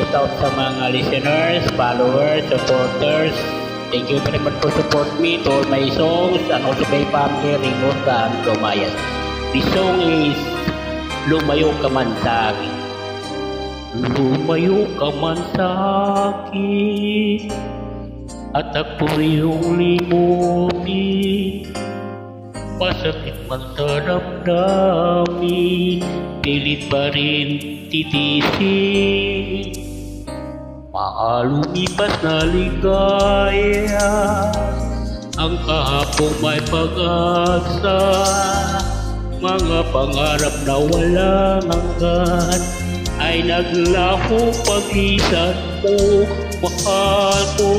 shout out sa mga listeners, followers, supporters. Thank you very much for support me to all my songs and also my family, Ringosa and Lumayan. The song is Lumayo Ka Man Sa Akin. Lumayo ka man sa akin at ako iyong limutin. Masakit man sa damdamin, pilit pa rin titisin. Maalumipas na ligaya, ang kahapong may pag-asa. Mga pangarap na walang hanggan ay naglaho pag-isan mo, mahal ko.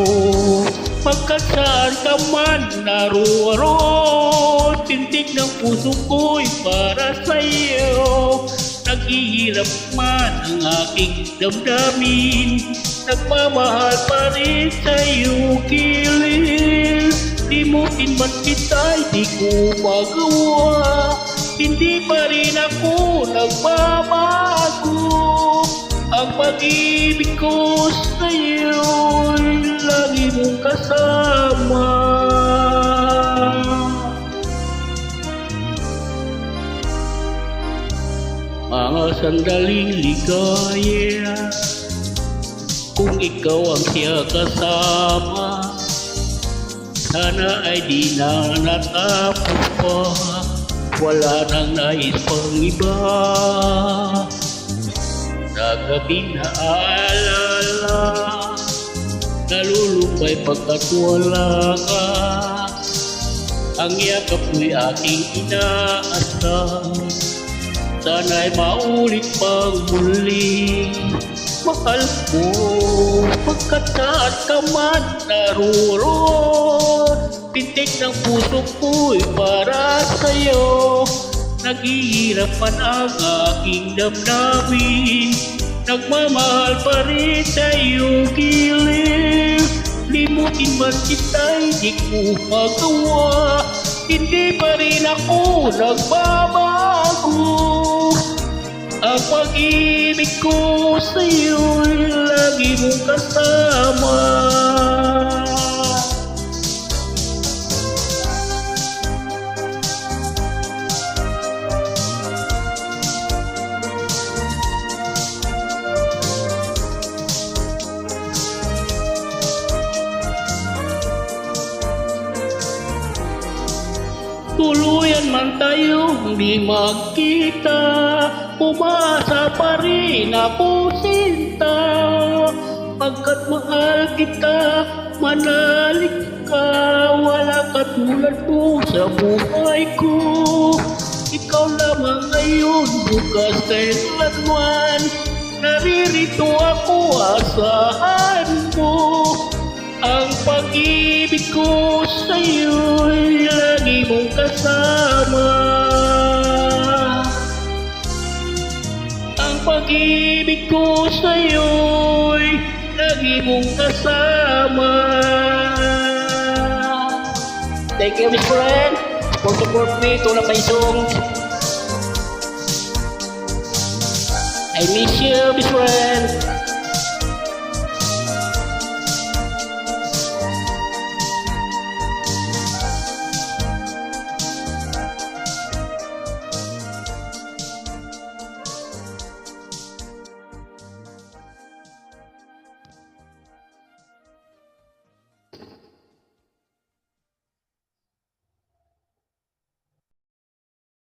Pagkat saan ka man naroon, tindig ng puso ko'y para sa'yo. Naghihirap man ang aking damdamin, nagmamahal pa rin sa'yo kilid. Limutin man kita'y di ko magawa, hindi pa rin ako nagbabago. Ang pag-ibig ko sa'yo'y lagi mong kasama. Mga sandaling ligaya, kung ikaw ang siya kasama, sana ay di na natapos pa. Wala nang nais pang iba. Sa gabi na alala, nalulupay pagkat wala ka. Ang yakap mo'y aking inaasam, sana'y maulit pang muli. Mahal ko, pagkat saan ka man naroon, tindig ng puso ko'y para sa'yo. Naghihirapan ang aking damdamin, nagmamahal pa rin sa'yo kilid. Limutin man kita'y di ko magawa, hindi pa rin ako nagbabago. Ang pag-ibig ko sa'yo'y lagi mong kasama. Tuluyan man tayong di magkita, umasa pa rin ako sinta. Pagkat mahal kita, manalig ka, wala katulad mo sa buhay ko. Ikaw lamang ngayon, bukas kailanman, naririto ako, asahan mo. Ang pag-ibig ko sa'yo'y lagi mong kasama. Ang pag-ibig ko sa'yo'y lagi mong kasama. Thank you, Miss Friend, for support me to my songs. I miss you, Miss Friend.